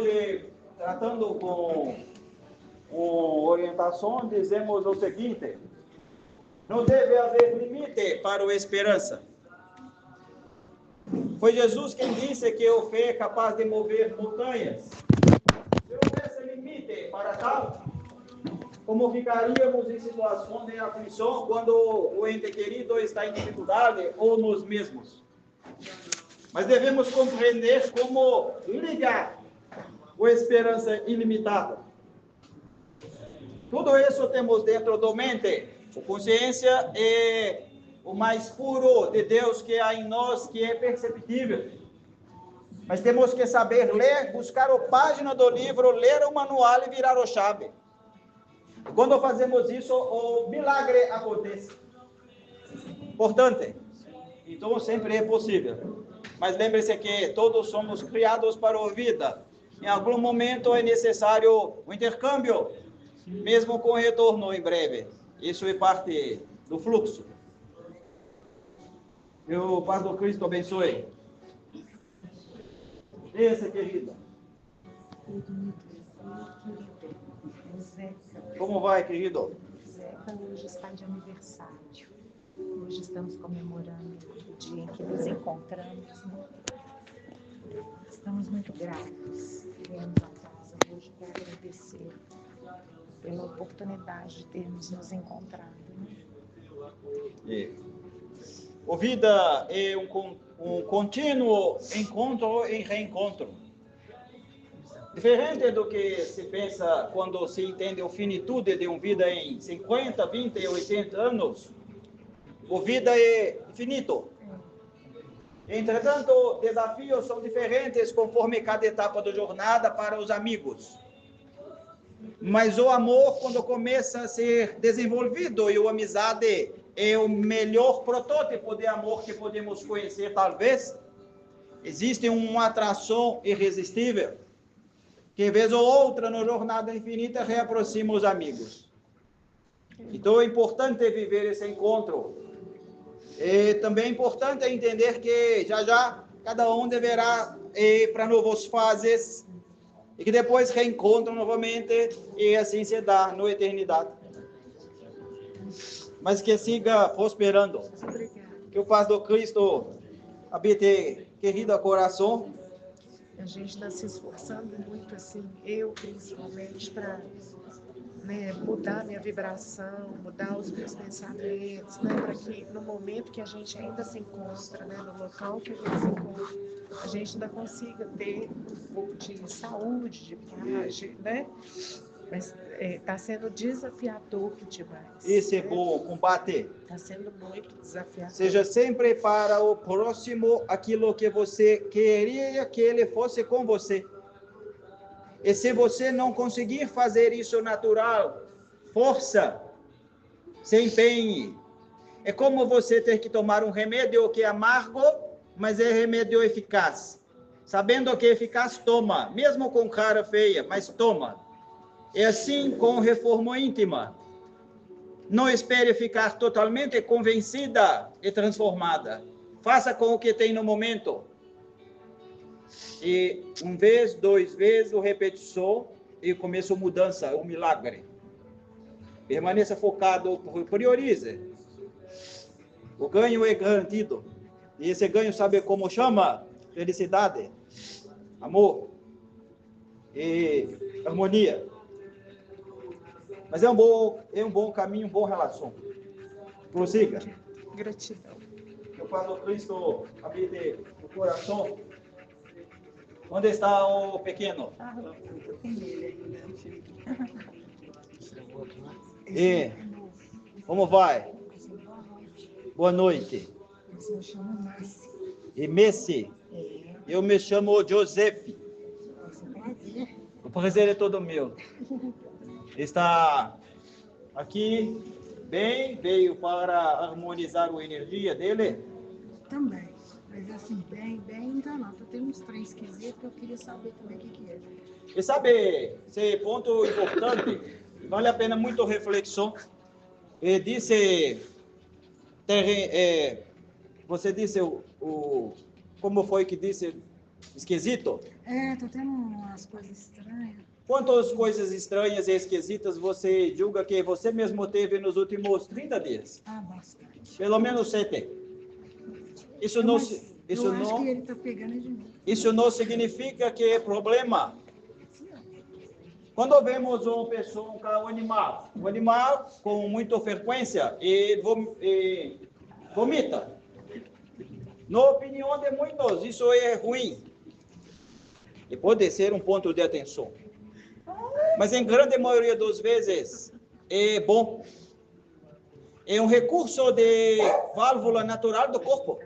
hoje, tratando com orientação, dizemos o seguinte: não deve haver limite para a esperança. Foi Jesus quem disse que a fé é capaz de mover montanhas. Se houvesse limite para tal, como ficaríamos em situação de aflição quando o ente querido está em dificuldade ou nós mesmos? Mas devemos compreender como ligar a esperança ilimitada. Tudo isso temos dentro da mente. A consciência é o mais puro de Deus que há em nós, que é perceptível. Mas temos que saber ler, buscar a página do livro, ler o manual e virar a chave. Quando fazemos isso, o milagre acontece. Importante. Então, sempre é possível. Mas lembre-se que todos somos criados para a vida. Em algum momento é necessário o intercâmbio, mesmo com retorno em breve. Isso é parte do fluxo. Que o Paz do Cristo abençoe. Esse, querido. Como vai, querido? Zeca hoje está de aniversário. Hoje estamos comemorando o dia em que nos encontramos, né? Estamos muito gratos. Viemos à casa hoje para agradecer pela oportunidade de termos nos encontrado, né? A vida é um contínuo encontro e reencontro. Diferente do que se pensa quando se entende a finitude de uma vida em 50, 20 e 80 anos, a vida é infinito. Entretanto, desafios são diferentes conforme cada etapa da jornada para os amigos. Mas o amor, quando começa a ser desenvolvido, e a amizade é o melhor protótipo de amor que podemos conhecer, talvez, existe uma atração irresistível, que vez ou outra, na jornada infinita, reaproxima os amigos. Então, é importante viver esse encontro. E também é importante entender que, já, cada um deverá ir para novas fases, e que depois reencontram novamente, e assim se dá na eternidade. Mas que siga prosperando. Que o paz do Cristo habite querido coração. A gente está se esforçando muito, assim, eu principalmente, para mudar a minha vibração, mudar os meus pensamentos, né, para que no momento que a gente ainda se encontra, né, no local que a gente se encontra, a gente ainda consiga ter um pouco de saúde, de paz, né? Mas está sendo desafiador demais. Esse é bom combate. Está sendo muito desafiador. Seja sempre para o próximo aquilo que você queria que ele fosse com você. E se você não conseguir fazer isso natural, força, se empenhe. É como você ter que tomar um remédio que é amargo, mas é remédio eficaz. Sabendo que é eficaz, toma. Mesmo com cara feia, mas toma. É assim com reforma íntima. Não espere ficar totalmente convencida e transformada. Faça com o que tem no momento. E uma vez, duas vezes, o repetição e começa a mudança, o milagre. Permaneça focado, priorize. O ganho é garantido. E esse ganho, sabe como chama? Felicidade, amor e harmonia. Mas é um bom caminho, uma boa relação. Prossiga. Gratidão. Que o Pai do Cristo habite no coração. Onde está o pequeno? E como vai? Boa noite. Você me chama Messi. E Messi? Eu me chamo Joseph. O prazer é todo meu. Está aqui bem, veio para harmonizar a energia dele? Também, mas assim, bem enganado. Tem uns três esquisitos que eu queria saber também o que é. E sabe, esse ponto importante, vale a pena muito reflexão. E disse, você disse como foi que disse Esquisito? Tô tendo umas coisas estranhas. Quantas coisas estranhas e esquisitas você julga que você mesmo teve nos últimos 30 dias? Bastante. Pelo menos 7. Isso Eu não, acho que ele tá pegando de mim. isso não significa que é problema. Quando vemos uma pessoa, um animal com muita frequência e vomita. Na opinião de muitos, isso é ruim. E pode ser um ponto de atenção. Mas em grande maioria das vezes é bom. É um recurso de válvula natural do corpo.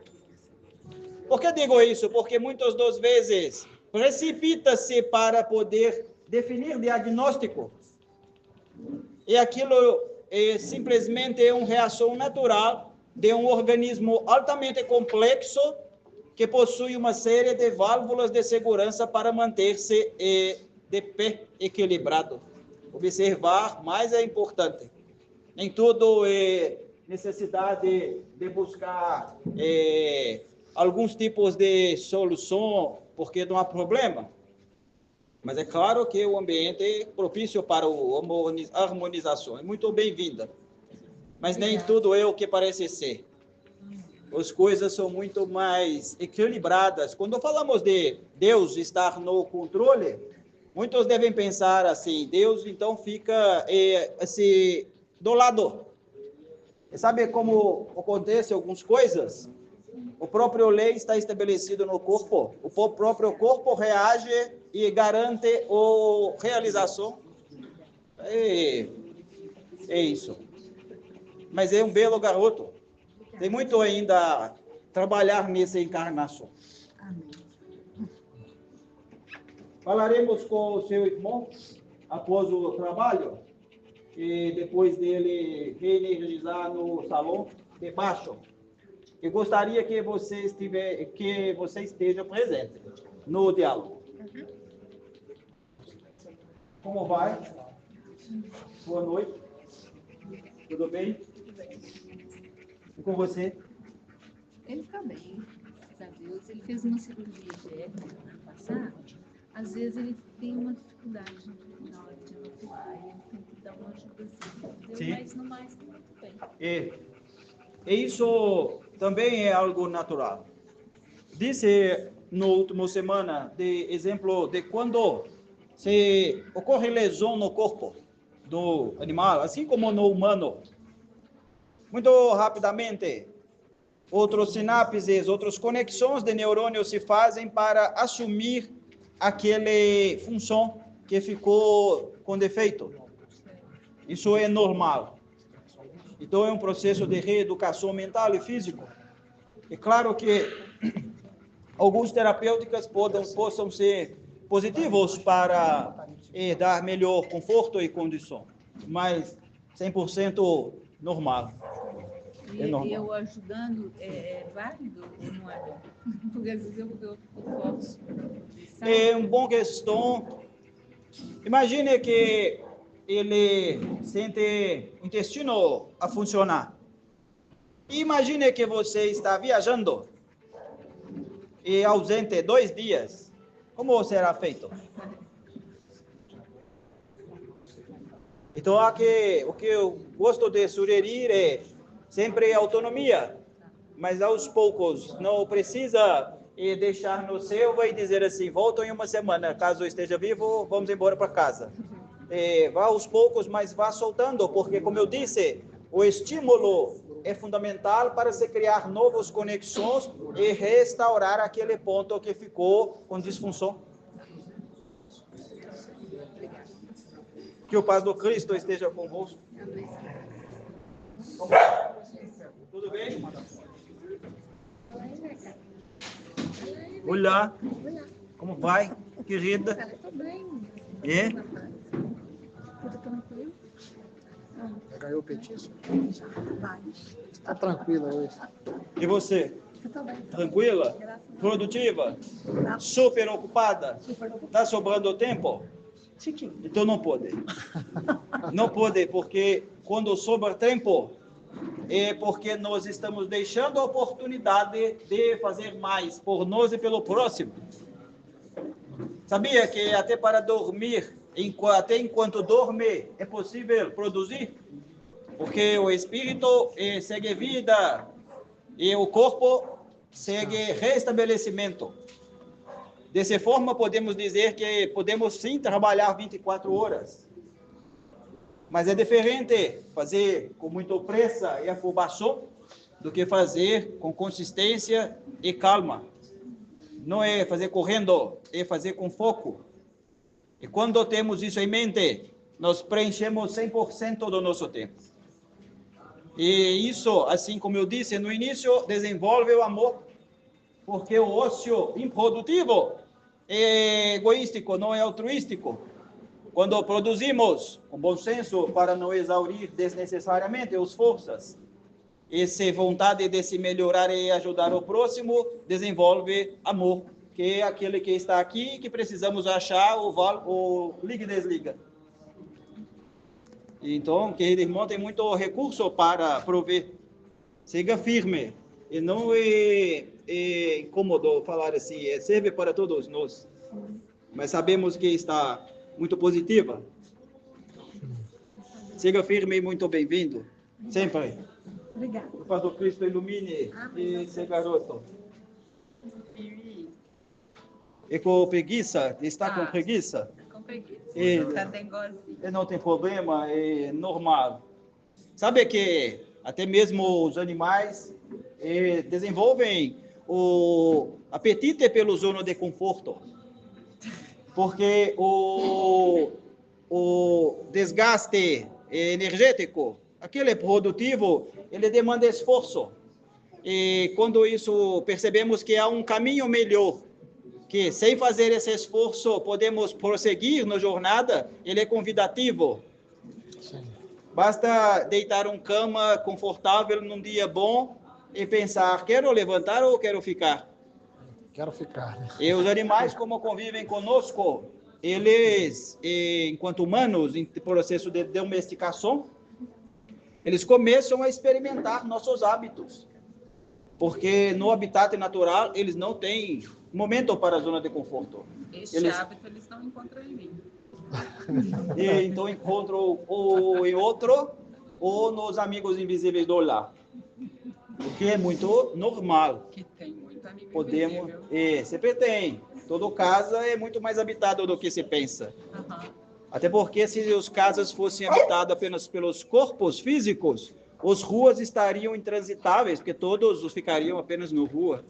Por que digo isso? Porque muitas das vezes precipita-se para poder definir diagnóstico. E aquilo simplesmente é uma reação natural de um organismo altamente complexo que possui uma série de válvulas de segurança para manter-se de pé equilibrado. Observar, mais é importante. Nem tudo é necessidade de buscar alguns tipos de solução, porque não há problema. Mas é claro que o ambiente é propício para a harmonização. É muito bem-vinda. Mas nem tudo é o que parece ser. As coisas são muito mais equilibradas. Quando falamos de Deus estar no controle, muitos devem pensar assim, Deus então fica assim, do lado. E sabe como acontece algumas coisas? O próprio lei está estabelecido no corpo. O próprio corpo reage e garante a realização. É isso. Mas é um belo garoto. Tem muito ainda a trabalhar nessa encarnação. Amém. Falaremos com o seu irmão após o trabalho e depois dele reenergizar no salão de baixo. Eu gostaria que você esteja presente no diálogo. Como vai? Boa noite. Tudo bem? E com você? Ele está bem, graças a Deus. Ele fez uma cirurgia de hérnia no ano passado. Às vezes ele tem uma dificuldade na hora de atuar. Ele tem que dar uma ajudazinha, entendeu? Sim. Mas no mais, está muito bem. E isso também é algo natural. Disse na última semana, de exemplo de quando se ocorre lesão no corpo do animal, assim como no humano, muito rapidamente, outros sinapses, outras conexões de neurônios se fazem para assumir aquela função que ficou com defeito. Isso é normal. Então, é um processo de reeducação mental e físico. É claro que algumas terapêuticas possam ser positivos para dar melhor conforto e condição, mas 100% normal. E eu ajudando é válido ou não é bom? Porque às vezes eu posso. É uma boa questão. Imagine que ele sente o intestino a funcionar. Imagine que você está viajando e ausente 2 dias. Como será feito? Então, o que eu gosto de sugerir é sempre autonomia, mas aos poucos. Não precisa deixar no selva e dizer assim, volto em uma semana. Caso eu esteja vivo, vamos embora para casa. Vá aos poucos, mas vá soltando, porque, como eu disse, o estímulo é fundamental para se criar novas conexões e restaurar aquele ponto que ficou com disfunção. Que o paz do Cristo esteja convosco. Tudo bem? Olá. Como vai, querida? Tudo bem. É? Tudo tranquilo? Ganhou o petisco? Vai. Está tranquila hoje. E você? Eu tô bem. Tranquila? Produtiva? Super ocupada? Está sobrando tempo? Chiquinho. Então não pode. Não pode, porque quando sobra tempo, é porque nós estamos deixando a oportunidade de fazer mais por nós e pelo próximo. Sabia que até para dormir, até enquanto dorme, é possível produzir? Porque o espírito segue vida e o corpo segue restabelecimento. Dessa forma, podemos dizer que podemos sim trabalhar 24 horas. Mas é diferente fazer com muita pressa e afobação do que fazer com consistência e calma. Não é fazer correndo, é fazer com foco. E quando temos isso em mente, nós preenchemos 100% do nosso tempo. E isso, assim como eu disse no início, desenvolve o amor, porque o ócio improdutivo é egoístico, não é altruístico. Quando produzimos com bom senso para não exaurir desnecessariamente as forças, essa vontade de se melhorar e ajudar o próximo desenvolve amor, que é aquele que está aqui, que precisamos achar o liga e desliga. Então, querido irmão, tem muito recurso para prover. Siga firme. E não é incômodo falar assim, serve para todos nós. Mas sabemos que está muito positiva. Siga firme e muito bem-vindo. Sempre. Obrigada. O Pastor Cristo ilumine esse garoto. E com preguiça? Está com preguiça? Com preguiça. E não tem problema, é normal. Sabe que até mesmo os animais desenvolvem o apetite pelo zona de conforto. Porque o desgaste energético, aquele produtivo, ele demanda esforço. E quando isso percebemos que há um caminho melhor, que sem fazer esse esforço podemos prosseguir na jornada, ele é convidativo. Sim. Basta deitar uma cama confortável num dia bom e pensar, quero levantar ou quero ficar? Quero ficar, né? E os animais, como convivem conosco, eles, enquanto humanos, em processo de domesticação, eles começam a experimentar nossos hábitos. Porque no habitat natural, eles não têm momento para a zona de conforto. Hábito eles não encontram em mim. E então encontram ou em outro, ou nos amigos invisíveis do lar. O que é muito normal. Que tem muito amigo Podemos, invisível. sempre tem. Toda casa é muito mais habitada do que se pensa. Aham. Até porque se as casas fossem habitadas apenas pelos corpos físicos, as ruas estariam intransitáveis, porque todos ficariam apenas na rua.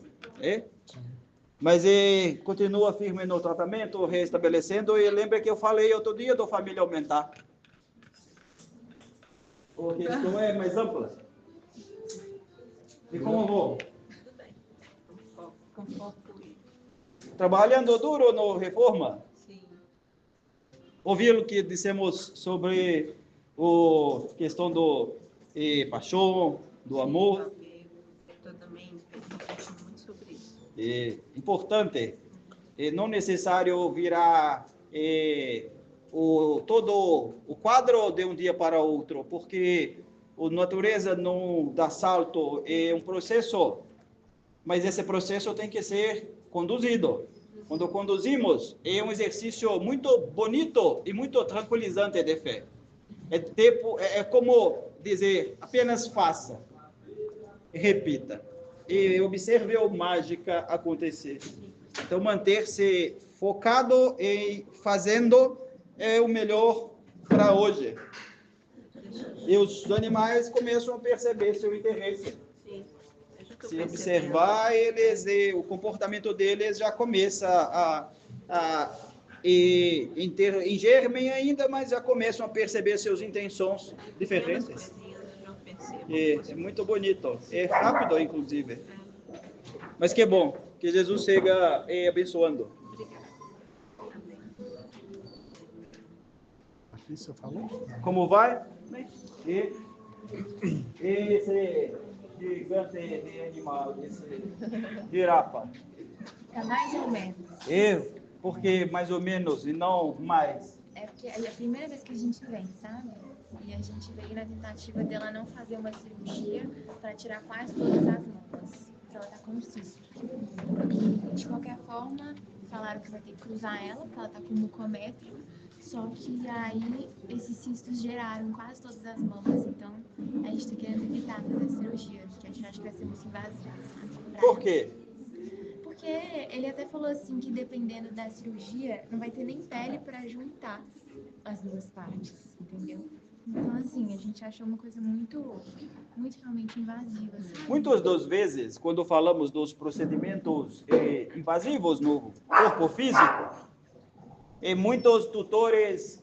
Mas continua firme no tratamento, restabelecendo. E lembra que eu falei outro dia do família aumentar. A questão é mais ampla. E como vou? Tudo bem. Com foco. Trabalhando duro no Reforma? Sim. Ouviram o que dissemos sobre a questão do paixão, do amor? Eu também refleti muito sobre isso. É importante. Não necessário virar todo o quadro de um dia para outro, porque a natureza não dá salto, é um processo, mas esse processo tem que ser conduzido. Quando conduzimos, é um exercício muito bonito e muito tranquilizante de fé. É como dizer, apenas faça, repita, e observe a mágica acontecer. Então, manter-se focado em fazendo é o melhor para hoje. E os animais começam a perceber seu interesse. Sim. Se observar, o comportamento deles já começa em germe ainda, mas já começam a perceber suas intenções diferentes. É muito bonito. É rápido, inclusive. Mas que bom. Que Jesus siga abençoando. Isso falou? Como vai? Esse gigante de animal, esse girafa. É mais ou menos. Por que mais ou menos e não mais? É porque é a primeira vez que a gente vem, sabe? E a gente veio na tentativa dela não fazer uma cirurgia para tirar quase todas as mamas. Porque ela tá com um cisto. De qualquer forma, falaram que vai ter que cruzar ela, porque ela tá com mucometro. Só que aí esses cistos geraram quase todas as mamas, então a gente tá querendo evitar fazer a cirurgia, porque a gente acha que vai ser muito invasivo, sabe? Por quê? Porque ele até falou assim que dependendo da cirurgia, não vai ter nem pele para juntar as duas partes, entendeu? Então, assim, a gente achou uma coisa muito realmente invasiva, sabe? Muitas das vezes, quando falamos dos procedimentos invasivos no corpo físico, muitos tutores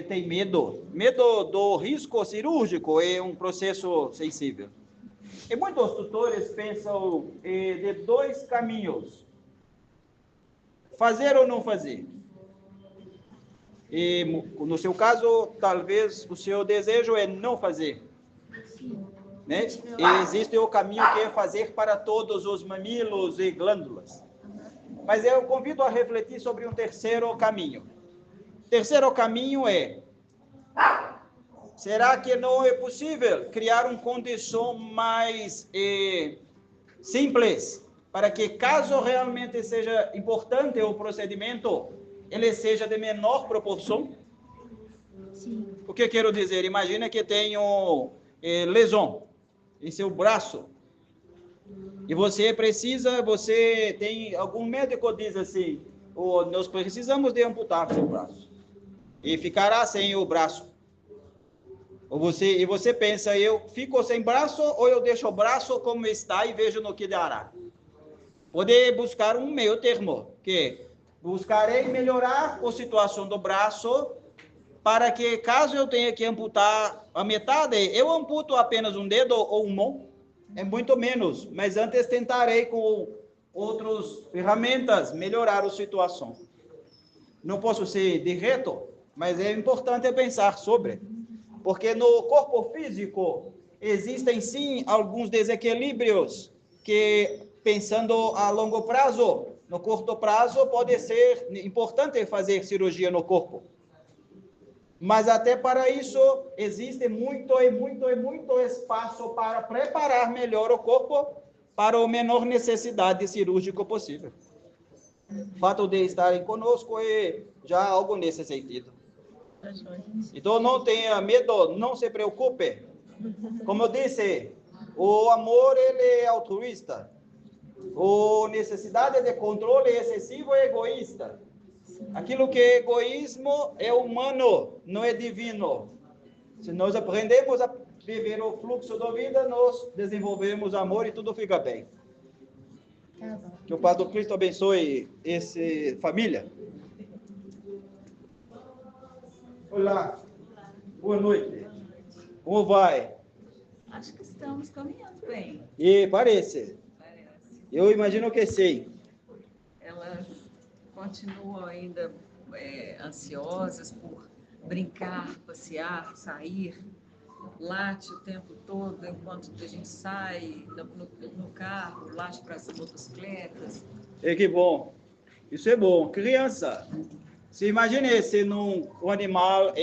têm medo. Medo do risco cirúrgico é um processo sensível. E muitos tutores pensam de dois caminhos: fazer ou não fazer. E no seu caso, talvez o seu desejo é não fazer. Né? E existe o caminho que é fazer para todos os mamilos e glândulas. Mas eu convido a refletir sobre um terceiro caminho. O terceiro caminho é: será que não é possível criar uma condição mais simples para que, caso realmente seja importante o procedimento, ele seja de menor proporção? Sim. O que quero dizer? Imagina que tenho lesão em seu braço e você tem algum médico diz assim: nós precisamos de amputar seu braço e ficará sem o braço. E você pensa: eu fico sem braço ou eu deixo o braço como está e vejo no que dará? Pode buscar um meio termo, que buscarei melhorar a situação do braço para que, caso eu tenha que amputar a metade, eu amputo apenas um dedo ou uma mão, é muito menos, mas antes tentarei com outras ferramentas melhorar a situação. Não posso ser direto, mas é importante pensar sobre, porque no corpo físico existem sim alguns desequilíbrios que, pensando a longo prazo, no curto prazo pode ser importante fazer cirurgia no corpo. Mas até para isso existe muito espaço para preparar melhor o corpo para a menor necessidade cirúrgica possível. O fato de estarem conosco é já algo nesse sentido. Então não tenha medo, não se preocupe. Como eu disse, o amor ele é altruísta. A necessidade de controle excessivo é egoísta. Aquilo que é egoísmo é humano, não é divino. Se nós aprendemos a viver o fluxo da vida, nós desenvolvemos amor e tudo fica bem. Que o Pai do Cristo abençoe essa família. Olá, boa noite. Como vai? Acho que estamos caminhando bem. E parece. Eu imagino que sim. Elas continuam ainda ansiosas por brincar, passear, sair. Late o tempo todo enquanto a gente sai no carro, late para as motocicletas. Que bom. Isso é bom. Criança, se imagine se um animal,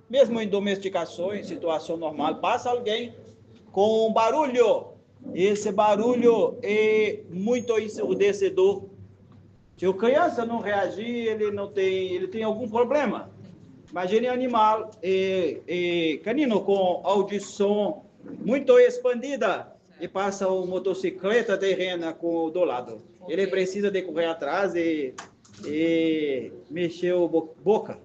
mesmo em domesticação, em situação normal, passa alguém com barulho. Esse barulho é muito ensurdecedor. Se a criança não reagir, ele tem algum problema. Imagine animal canino com audição muito expandida e passa uma motocicleta terrena do lado. Ele precisa de correr atrás e mexer a boca.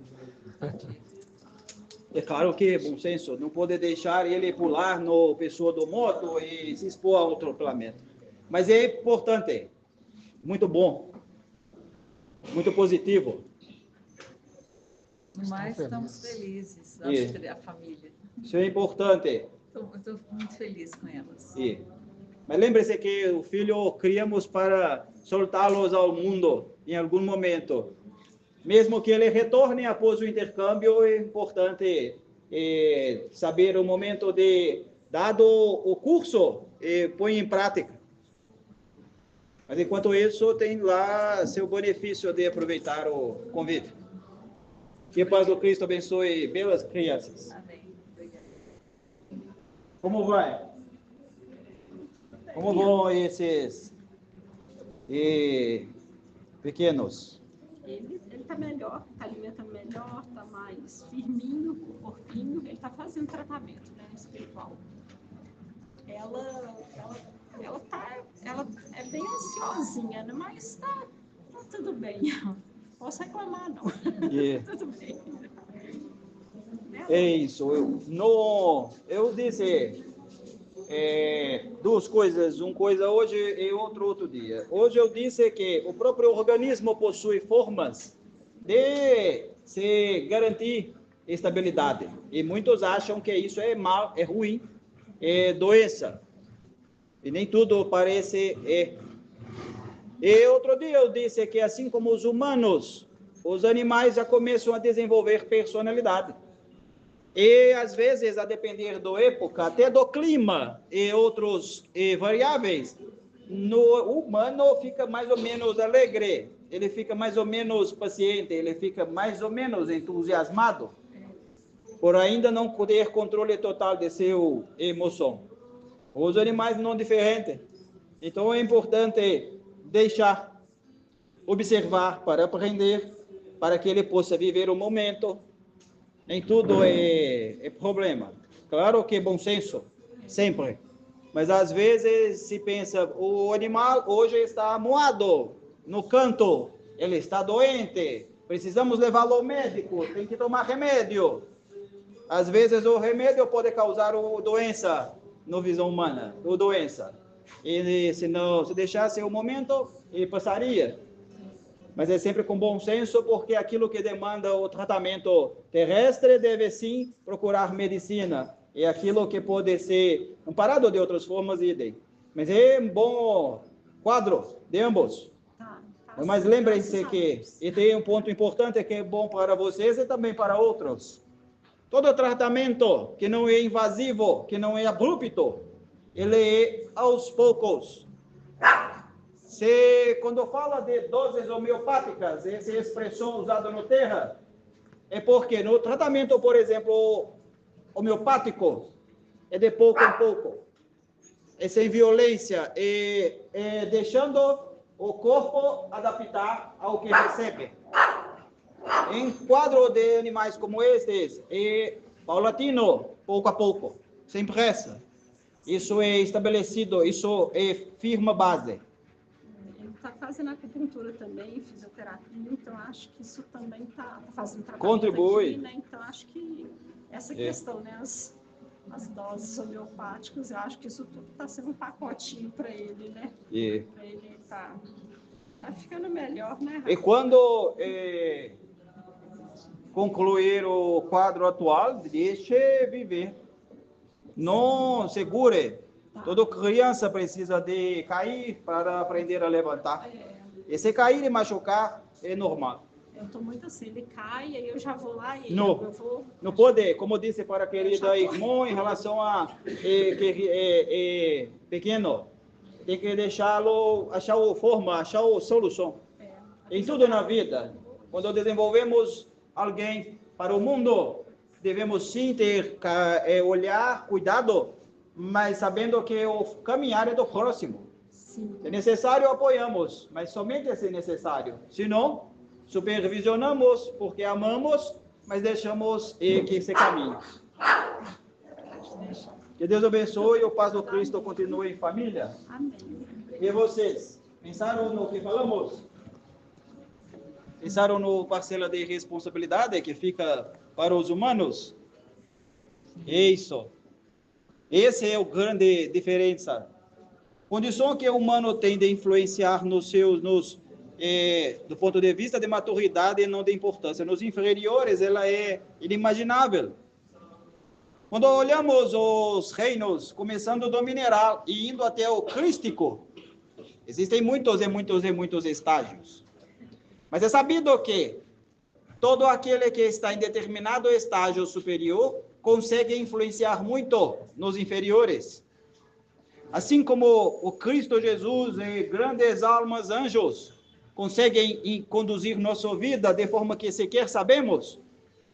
É claro que, bom senso, não pode deixar ele pular no pessoa do moto e se expor ao atropelamento. Mas é importante, muito bom, muito positivo. Mas estamos felizes, a família. Isso é importante. Estou muito feliz com elas. Mas lembre-se que o filho criamos para soltá-los ao mundo em algum momento. Mesmo que ele retorne após o intercâmbio, é importante saber o momento dado o curso, põe em prática. Mas enquanto isso, tem lá seu benefício de aproveitar o convite. Que a paz do Cristo abençoe belas crianças. Amém. Obrigada. Como vai? Como vão esses pequenos. Ele está melhor, está alimentando melhor, está mais firminho, o corpinho. Ele está fazendo tratamento, né, espiritual. Ela é bem ansiosinha, né? Mas tá tudo bem. Não posso reclamar, não. Tudo bem. É isso. Eu disse duas coisas. Uma coisa hoje e outra outro dia. Hoje eu disse que o próprio organismo possui formas de se garantir estabilidade. E muitos acham que isso é mal, é ruim, é doença. E nem tudo parece E outro dia eu disse que assim como os humanos, os animais já começam a desenvolver personalidade. E às vezes, a depender da época, até do clima e outros variáveis, no humano fica mais ou menos alegre, ele fica mais ou menos paciente, ele fica mais ou menos entusiasmado, por ainda não ter controle total de sua emoção. Os animais não diferentes. Então é importante deixar, observar para aprender, para que ele possa viver o momento. Nem tudo é problema. Claro que é bom senso, sempre. Mas às vezes se pensa, o animal hoje está amuado no canto, ele está doente, precisamos levá-lo ao médico, tem que tomar remédio. Às vezes o remédio pode causar doença na visão humana, ou doença. E se não se deixasse o momento, ele passaria. Mas é sempre com bom senso, porque aquilo que demanda o tratamento terrestre deve sim procurar medicina. E aquilo que pode ser amparado de outras formas, idem. Mas é um bom quadro de ambos. Mas lembrem-se que, e tem um ponto importante que é bom para vocês e também para outros. Todo tratamento que não é invasivo, que não é abrupto, ele é aos poucos. Quando fala de doses homeopáticas, essa expressão usada no terra, é porque no tratamento, por exemplo, homeopático, é de pouco em pouco, é sem violência, é deixando o corpo adaptar ao que recebe. Em quadro de animais como estes, é paulatino, pouco a pouco, sem pressa. Isso é estabelecido, isso é firme base. Ele está fazendo acupuntura também, fisioterapia, então acho que isso também está fazendo tratamento contribui aqui, né? Então acho que essa questão, né, as doses homeopáticas, eu acho que isso tudo está sendo um pacotinho para ele, né? Para ele tá ficando melhor, né, Rafa? E quando concluir o quadro atual, deixe viver. Não segure. Toda criança precisa de cair para aprender a levantar. E se cair e machucar, é normal. Eu estou muito assim, ele cai, aí eu já vou lá e não, eu vou... Não pode, como disse para a querida irmã, em relação a pequeno, tem que deixá-lo achar a forma, achar a solução. Em tudo na vida, quando desenvolvemos alguém para o mundo, devemos sim ter olhar, cuidado, mas sabendo que o caminhar é do próximo. Sim. Se necessário, apoiamos, mas somente se necessário. Se não, supervisionamos, porque amamos, mas deixamos que se caminhe. Que Deus abençoe e o paz do Cristo continue em família. Amém. E vocês, pensaram no que falamos? Pensaram no parcela de responsabilidade que fica para os humanos? Isso. Essa é a grande diferença. Condição que o humano tem de influenciar do ponto de vista de maturidade e não de importância. Nos inferiores, ela é inimaginável. Quando olhamos os reinos, começando do mineral e indo até o crístico, existem muitos estágios. Mas é sabido que todo aquele que está em determinado estágio superior consegue influenciar muito nos inferiores. Assim como o Cristo Jesus e grandes almas, anjos, conseguem conduzir nossa vida de forma que sequer sabemos,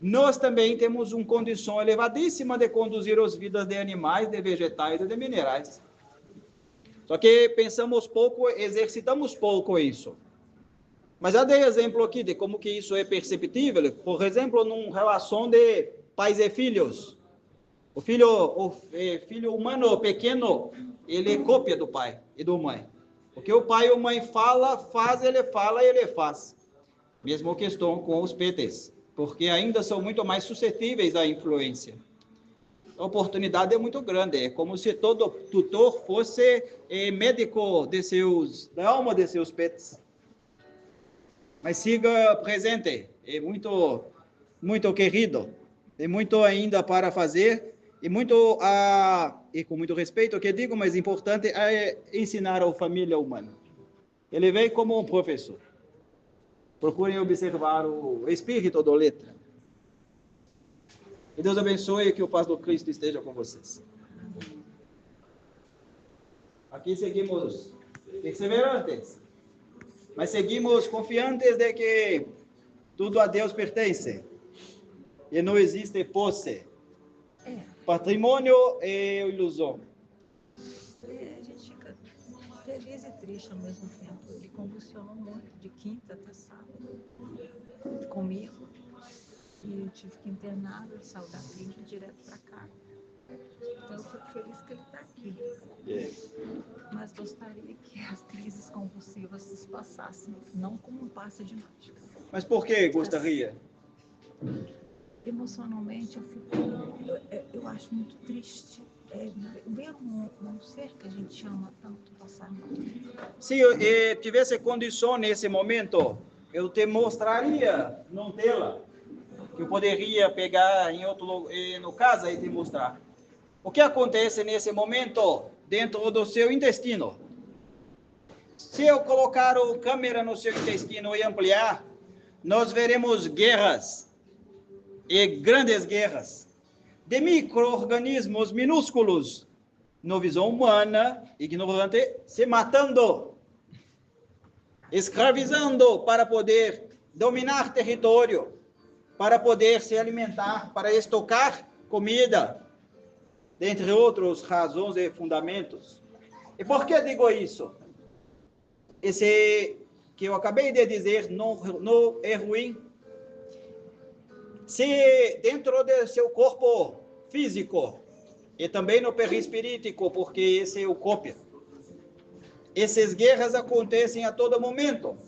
nós também temos uma condição elevadíssima de conduzir as vidas de animais, de vegetais e de minerais. Só que pensamos pouco, exercitamos pouco isso. Mas já dei exemplo aqui de como que isso é perceptível. Por exemplo, numa relação de pais e filhos. O filho humano pequeno, ele copia do pai e da mãe. O que o pai e a mãe fala, ele faz. Mesma questão com os petes, porque ainda são muito mais suscetíveis à influência. A oportunidade é muito grande, é como se todo tutor fosse médico da alma de seus petes. Mas siga presente, é muito, muito querido, tem muito ainda para fazer, e com muito respeito o que digo, mas importante é ensinar a família humana. Ele vem como um professor. Procurem observar o espírito da letra. Que Deus abençoe e que o paz do Cristo esteja com vocês. Aqui seguimos perseverantes, mas seguimos confiantes de que tudo a Deus pertence e não existe posse. Patrimônio é ilusão. A gente fica feliz e triste ao mesmo tempo. Ele convulsionou muito, de quinta até sábado, comigo. E eu tive que internar, saiu da clínica direto para cá. Então eu fico feliz que ele está aqui. Mas gostaria que as crises convulsivas se passassem, não como um passe de mágica. Mas por que gostaria? Emocionalmente eu acho muito triste ver um ser que a gente ama tanto passar mal. Se eu tivesse condição nesse momento, eu te mostraria, não tê-la, que eu poderia pegar em outro no casa e te mostrar. O que acontece nesse momento dentro do seu intestino? Se eu colocar a câmera no seu intestino e ampliar, nós veremos guerras, e grandes guerras, de micro-organismos minúsculos, na visão humana, ignorante, se matando, escravizando para poder dominar território, para poder se alimentar, para estocar comida, dentre outras razões e fundamentos. E por que digo isso? Esse que eu acabei de dizer não é ruim. Se dentro do seu corpo físico e também no perispirítico, porque esse é o cópia, essas guerras acontecem a todo momento.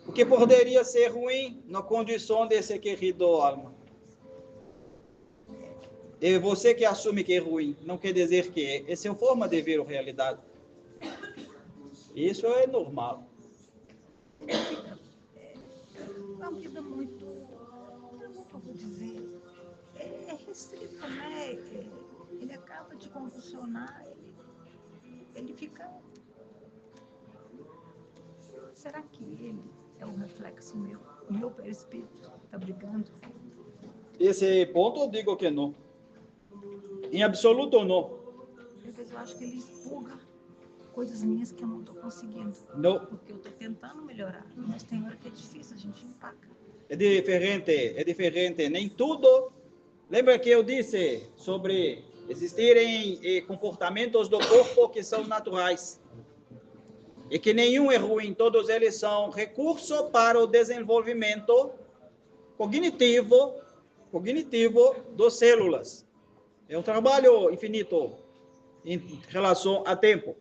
O que poderia ser ruim na condição desse querido alma? E você que assume que é ruim, não quer dizer que é. Essa é a forma de ver a realidade. Isso é normal. Uma vida muito, como vou dizer, é restrita, né? Ele acaba de convulsionar, ele fica... Será que ele é um reflexo meu? O meu perispírito está brigando? Esse ponto eu digo que não. Em absoluto não. Às vezes eu acho que ele expurga coisas minhas que eu não estou conseguindo. Não. Porque eu estou tentando melhorar, mas tem hora que é difícil, a gente empaca. É diferente. Nem tudo. Lembra que eu disse sobre existirem comportamentos do corpo que são naturais. E que nenhum é ruim, todos eles são recurso para o desenvolvimento cognitivo das células. É um trabalho infinito em relação a tempo.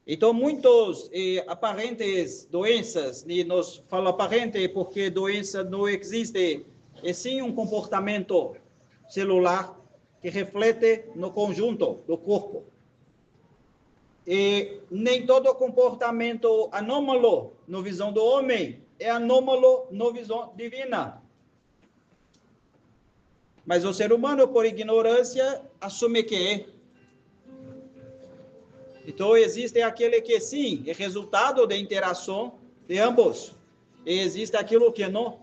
Então, muitos aparentes doenças, e nós falamos aparente porque doença não existe, é sim um comportamento celular que reflete no conjunto do corpo. E nem todo comportamento anômalo na visão do homem é anômalo na visão divina. Mas o ser humano, por ignorância, assume que é. Então, existe aquele que sim, é resultado da interação de ambos. E existe aquilo que não.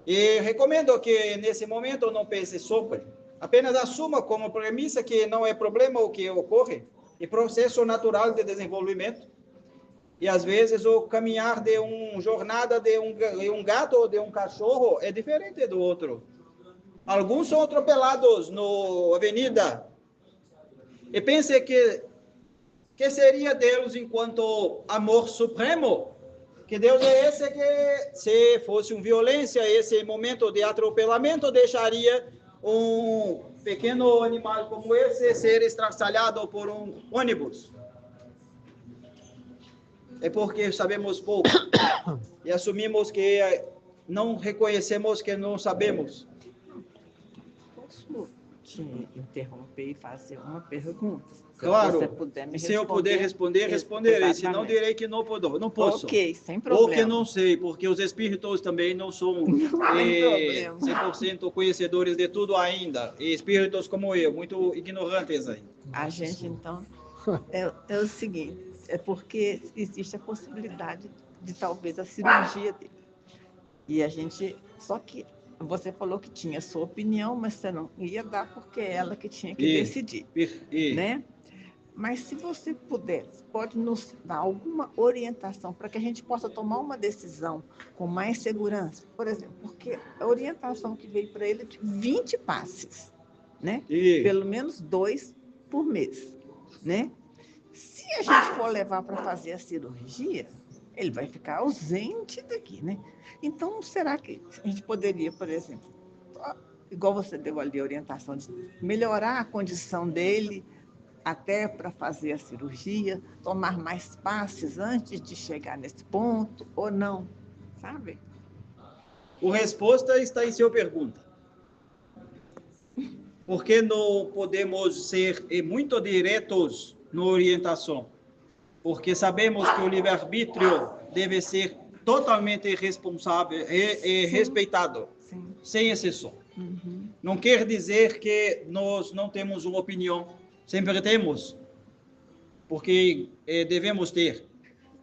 E recomendo que, nesse momento, não pense sobre. Apenas assuma como premissa que não é problema o que ocorre. É processo natural de desenvolvimento. E, às vezes, o caminhar de uma jornada de um gato ou de um cachorro é diferente do outro. Alguns são atropelados na avenida. E pense que que seria Deus enquanto amor supremo? Que Deus é esse que, se fosse uma violência, esse momento de atropelamento, deixaria um pequeno animal como esse ser estraçalhado por um ônibus? É porque sabemos pouco e assumimos que não reconhecemos que não sabemos. Posso te interromper e fazer uma pergunta? Claro, se você puder me se eu puder responder, responderei. Se não, direi que não posso. Ok, sem problema. Ou que não sei, porque os espíritos também não são 100% conhecedores de tudo ainda. E espíritos como eu, muito ignorantes ainda. A gente, então, é o seguinte, é porque existe a possibilidade de talvez a cirurgia dele. E a gente, só que você falou que tinha sua opinião, mas você não ia dar porque é ela que tinha que decidir, né? Mas se você puder, pode nos dar alguma orientação para que a gente possa tomar uma decisão com mais segurança? Por exemplo, porque a orientação que veio para ele é de 20 passes, né? Pelo menos 2 por mês, né? Se a gente for levar para fazer a cirurgia, ele vai ficar ausente daqui, né? Então, será que a gente poderia, por exemplo, igual você deu ali a orientação de melhorar a condição dele até para fazer a cirurgia, tomar mais passes antes de chegar nesse ponto, ou não, sabe? A resposta está em sua pergunta. Por que não podemos ser muito diretos na orientação? Porque sabemos que o livre-arbítrio deve ser totalmente responsável e respeitado, sem exceção. Não quer dizer que nós não temos uma opinião. Sempre temos, porque devemos ter.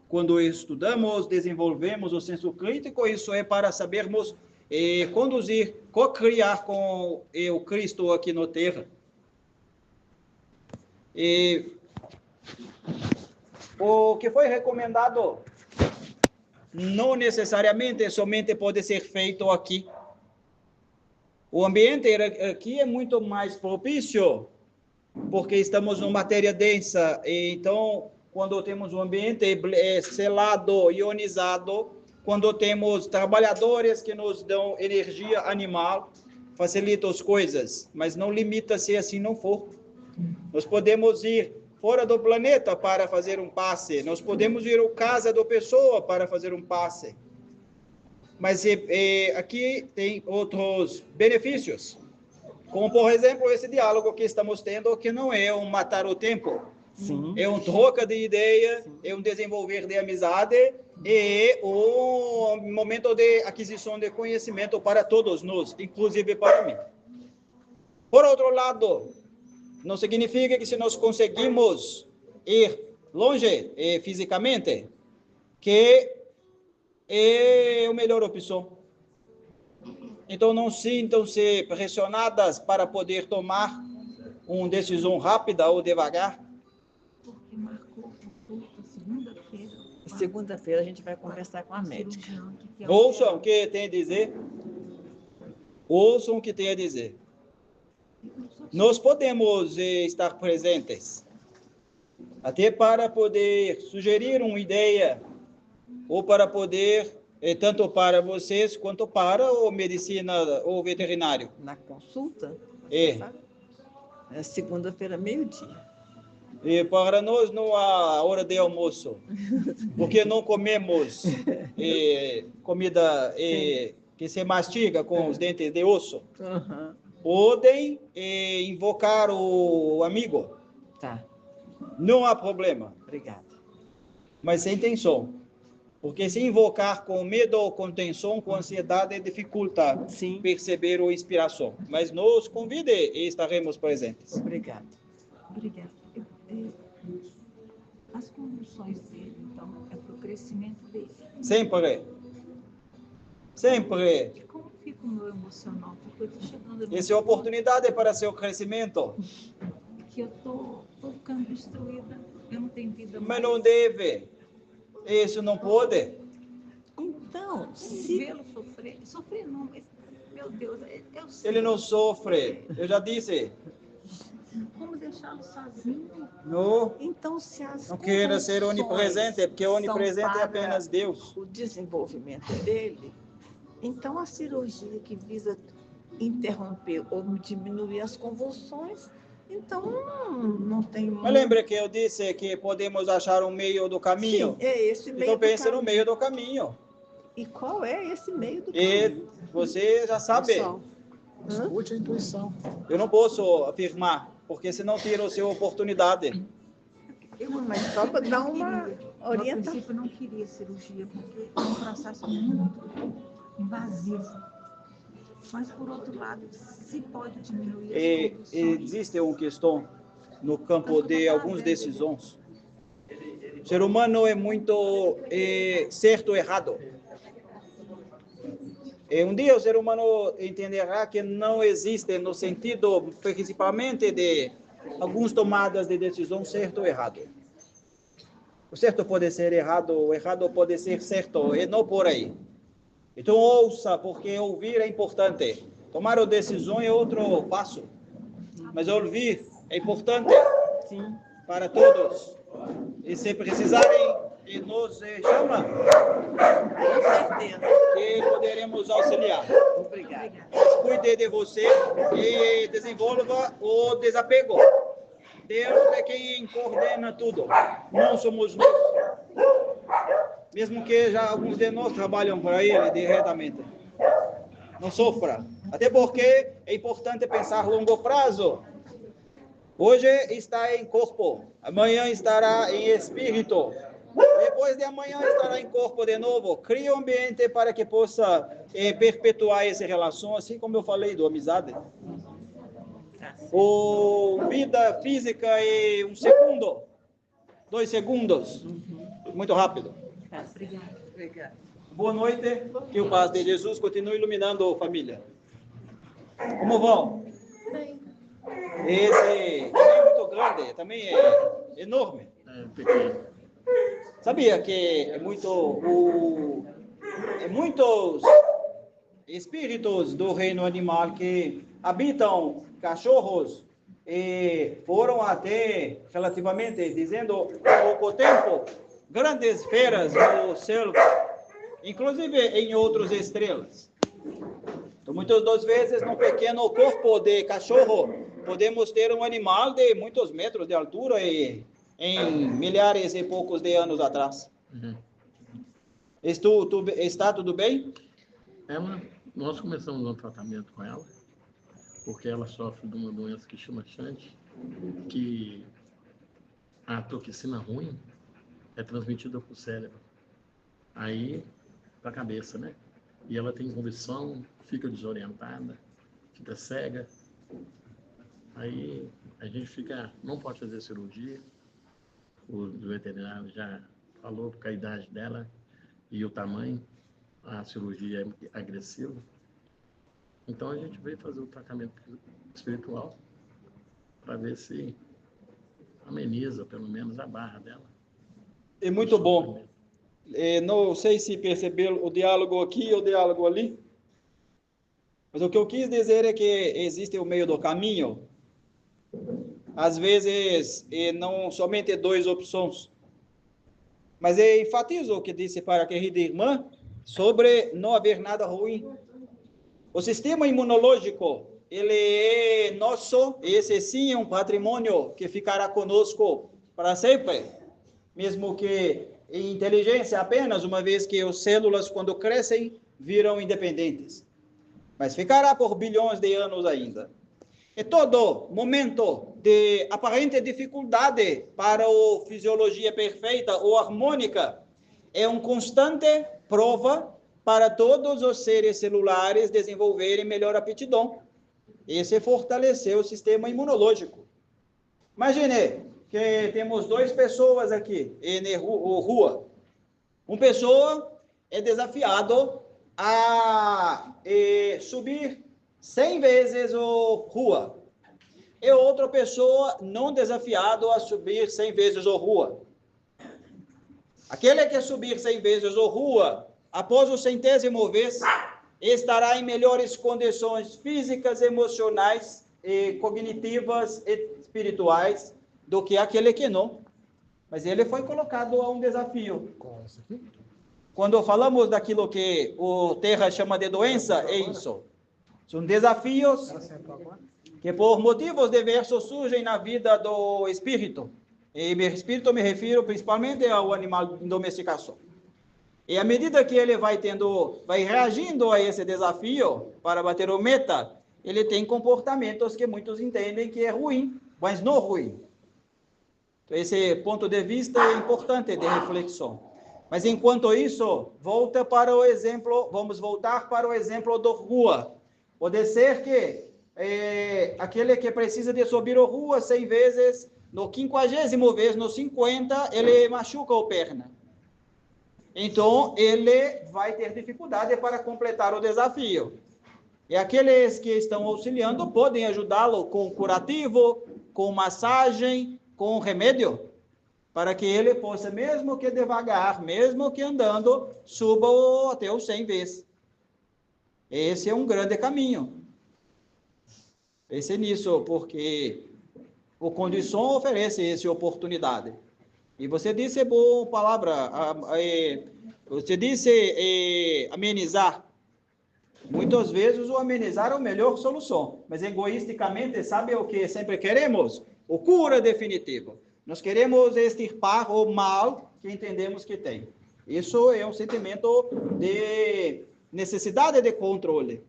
Quando estudamos, desenvolvemos o senso crítico, isso é para sabermos conduzir, co-criar com o Cristo aqui na Terra. O que foi recomendado não necessariamente somente pode ser feito aqui. O ambiente aqui é muito mais propício, porque estamos numa matéria densa, e então, quando temos um ambiente selado, ionizado, quando temos trabalhadores que nos dão energia animal, facilita as coisas, mas não limita se assim não for. Nós podemos ir fora do planeta para fazer um passe, nós podemos ir à casa da pessoa para fazer um passe, mas aqui tem outros benefícios. Como, por exemplo, esse diálogo que estamos tendo, que não é um matar o tempo. Sim. É um troca de ideia, é um desenvolver de amizade, e um momento de aquisição de conhecimento para todos nós, inclusive para mim. Por outro lado, não significa que se nós conseguimos ir longe fisicamente, que é a melhor opção. Então, não sintam-se pressionadas para poder tomar uma decisão rápida ou devagar. Porque marcou o culto segunda-feira. Segunda-feira a gente vai conversar com a médica. Ouçam o que tem a dizer. Ouçam o que tem a dizer. Nós podemos estar presentes, até para poder sugerir uma ideia, ou para poder... tanto para vocês quanto para o medicina ou veterinário. Na consulta? É segunda-feira, meio-dia. E para nós não há hora de almoço, porque não comemos comida que se mastiga com os dentes de osso. Podem invocar o amigo. Tá. Não há problema. Obrigada. Mas sem tensão. Porque se invocar com medo ou com tensão, com ansiedade, dificulta perceber a inspiração. Mas nos convide e estaremos presentes. Obrigada. Obrigada. As condições dele, então, é para o crescimento dele. Sempre. Sempre. E como fica o meu emocional? Porque eu estou chegando... Essa é a oportunidade para seu crescimento. Que eu estou ficando destruída. Eu não tenho vida mais. Mas não deve. Isso não pode. Então, se vê-lo sofrer, sofrer não, mas, meu Deus, eu sei. Ele não sofre. Eu já disse. Como vamos deixá-lo sozinho. Não, Então, se as não queira ser onipresente, porque onipresente é são apenas para Deus. o desenvolvimento dele, então a cirurgia que visa interromper ou diminuir as convulsões, então não tem Mas lembra que eu disse que podemos achar um meio do caminho? Sim, é esse meio Então do pense no caminho. meio do caminho. E qual é esse meio do E caminho? você já sabe. Escute a intuição. Eu não posso afirmar, porque senão tira a sua oportunidade. Mas só para dar uma No orientação. princípio, eu não queria cirurgia, porque é um processo muito invasivo. Mas, por outro lado, se pode diminuir as convulsões. Existe uma questão no campo de algumas decisões. O ser humano é muito certo ou errado. Um dia o ser humano entenderá que não existe no sentido, principalmente, de algumas tomadas de decisão certo ou errado. O certo pode ser errado, o errado pode ser certo, e não por aí. Então ouça, porque ouvir é importante. Tomar a decisão é outro passo. Mas ouvir é importante para todos. E se precisarem, e nos chama, Com certeza. que poderemos auxiliar. Obrigada. Mas cuide de você e desenvolva o desapego. Deus é quem coordena tudo. Não somos nós. Mesmo que já alguns de nós trabalham para ele diretamente. Não sofra. Até porque é importante pensar a longo prazo. Hoje está em corpo, amanhã estará em espírito. Depois de amanhã estará em corpo de novo. Crie um ambiente para que possa perpetuar essa relação, assim como eu falei do amizade. O vida física é 1 segundo, 2 segundos, muito rápido. Obrigada. Boa noite, que o paz de Jesus continue iluminando a família. Como vão? Bem, Esse é muito grande, também é enorme. Pequeno. Sabia que muitos espíritos do reino animal que habitam cachorros e foram até, relativamente, dizendo, há pouco tempo, grandes feras no céu, inclusive em outras estrelas. Então, muitas das vezes, no pequeno corpo de cachorro, podemos ter um animal de muitos metros de altura e em milhares e poucos de anos atrás. Está tudo bem? Nós começamos um tratamento com ela, porque ela sofre de uma doença que chama Chante, que a toxina ruim é transmitida para o cérebro, aí para a cabeça, né? E ela tem convulsão, fica desorientada, fica cega. Aí a gente não pode fazer cirurgia. O veterinário já falou porque a idade dela e o tamanho, a cirurgia é agressiva. Então a gente veio fazer o tratamento espiritual para ver se ameniza pelo menos a barra dela. É muito bom. Não sei se percebeu o diálogo aqui ou o diálogo ali, mas o que eu quis dizer é que existe o meio do caminho. Às vezes, não somente 2 opções, mas enfatizo o que disse para a querida irmã sobre não haver nada ruim. O sistema imunológico, ele é nosso, esse sim é um patrimônio que ficará conosco para sempre, mesmo que em inteligência apenas, uma vez que as células, quando crescem, viram independentes. Mas ficará por bilhões de anos ainda. E todo momento de aparente dificuldade para a fisiologia perfeita ou harmônica é uma constante prova para todos os seres celulares desenvolverem melhor aptidão e se fortalecer o sistema imunológico. Imagine que temos 2 pessoas aqui na rua. Uma pessoa é desafiado a subir 100 vezes a rua. E outra pessoa não desafiado a subir 100 vezes a rua. Aquele que subir 100 vezes a rua, após o 100º vez, estará em melhores condições físicas, emocionais, cognitivas e espirituais do que aquele que não. Mas ele foi colocado a um desafio. Quando falamos daquilo que o Terra chama de doença, é isso. São desafios que por motivos diversos surgem na vida do espírito. E espírito me refiro principalmente ao animal em domesticação. E à medida que ele vai reagindo a esse desafio para bater o meta, ele tem comportamentos que muitos entendem que é ruim, mas não ruim. Então, esse ponto de vista é importante de reflexão. Mas enquanto isso, vamos voltar para o exemplo da rua. Pode ser que aquele que precisa de subir a rua 100 vezes, no 50º vez, no 50, ele machuca a perna. Então, ele vai ter dificuldade para completar o desafio. E aqueles que estão auxiliando podem ajudá-lo com curativo, com massagem, com remédio, para que ele possa, mesmo que devagar, mesmo que andando, suba até os 100 vezes. Esse é um grande caminho. Pense nisso, porque a condição oferece essa oportunidade. E você disse boa palavra, você disse amenizar. Muitas vezes o amenizar é a melhor solução, mas egoisticamente, sabe o que sempre queremos? O cura definitivo. Nós queremos extirpar o mal que entendemos que tem. Isso é um sentimento de necessidade de controle.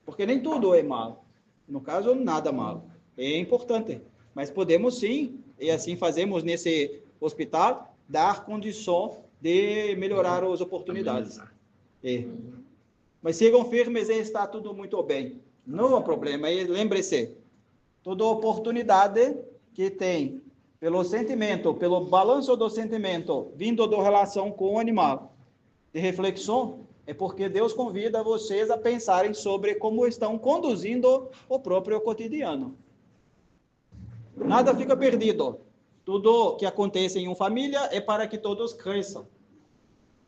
Porque nem tudo é mal. No caso, nada mal. É importante. Mas podemos sim, e assim fazemos nesse hospital, dar condição de melhorar as oportunidades. Mas sigam firmes e está tudo muito bem. Não há problema. E lembre-se, toda oportunidade que tem pelo sentimento, pelo balanço do sentimento, vindo da relação com o animal, de reflexão, é porque Deus convida vocês a pensarem sobre como estão conduzindo o próprio cotidiano. Nada fica perdido. Tudo que acontece em uma família é para que todos cresçam.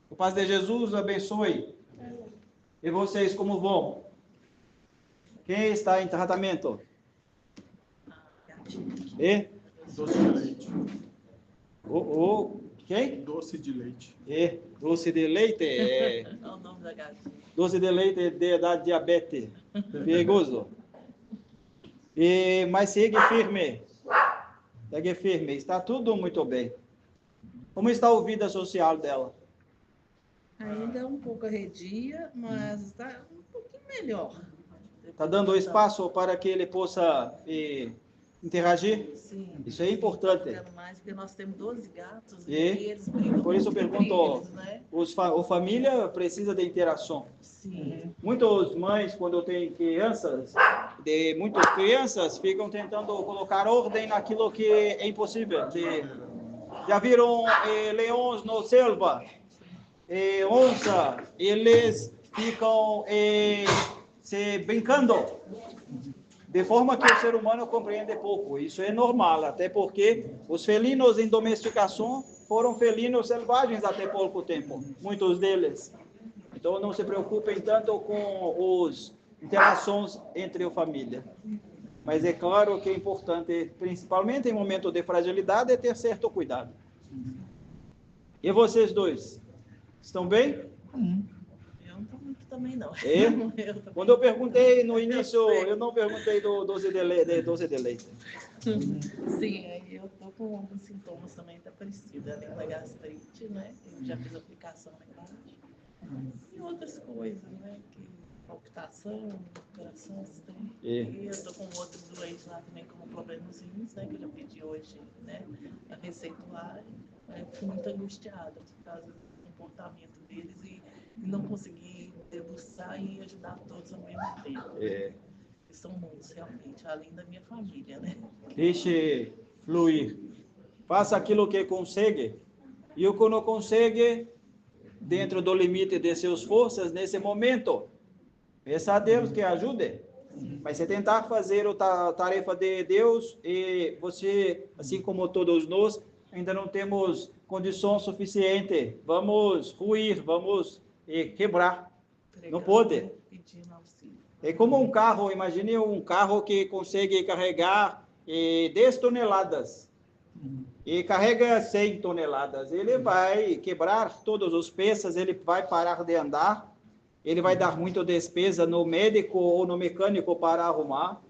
O paz de Jesus abençoe. E vocês como vão? Quem está em tratamento? E? Doce de leite. Quem? Doce de leite. Doce de leite é... É o nome da gatinha. Doce de leite da diabetes. Perigoso. Mas segue firme. Segue firme. Está tudo muito bem. Como está a vida social dela? Ainda é um pouco arredia, mas está um pouquinho melhor. Está dando espaço para que ele possa interagir? Sim. Isso é importante. Quero mais, porque nós temos 12 gatos E eles brigam por isso eu pergunto, eles, né? a família precisa de interação. Sim. Muitas mães, quando tem crianças, muitas crianças ficam tentando colocar ordem naquilo que é impossível. Já viram leões na selva? Onça, eles ficam se brincando, de forma que o ser humano compreende pouco. Isso é normal, até porque os felinos em domesticação foram felinos selvagens até pouco tempo, muitos deles. Então não se preocupem tanto com as interações entre a família. Mas é claro que é importante, principalmente em momento de fragilidade, ter certo cuidado. E vocês dois? Estão bem? Eu não estou muito também, não. Quando eu perguntei no início, eu não perguntei do doce de leite. Sim, eu estou com alguns sintomas também da parecida, além da gastrite, né? Eu já fiz aplicação na gastrite. E outras coisas, né? Palpitação, coração, e eu estou com outro doente lá também com problemas rins, né? Que eu já pedi hoje, né? A receituária. Fui muito angustiada por causa do comportamento deles e não conseguir debruçar e ajudar todos ao mesmo tempo. São muitos, realmente, além da minha família, né? Deixe fluir. Faça aquilo que consegue. E o que não consegue, dentro do limite de suas forças, nesse momento, peça a Deus que ajude. Mas se tentar fazer a tarefa de Deus, e você, assim como todos nós, ainda não temos condição suficiente, vamos ruir, vamos quebrar. Não pode. É como um carro, imagine um carro que consegue carregar 10 toneladas e carrega 100 toneladas, ele vai quebrar todos os peças, ele vai parar de andar, ele vai dar muita despesa no médico ou no mecânico para arrumar,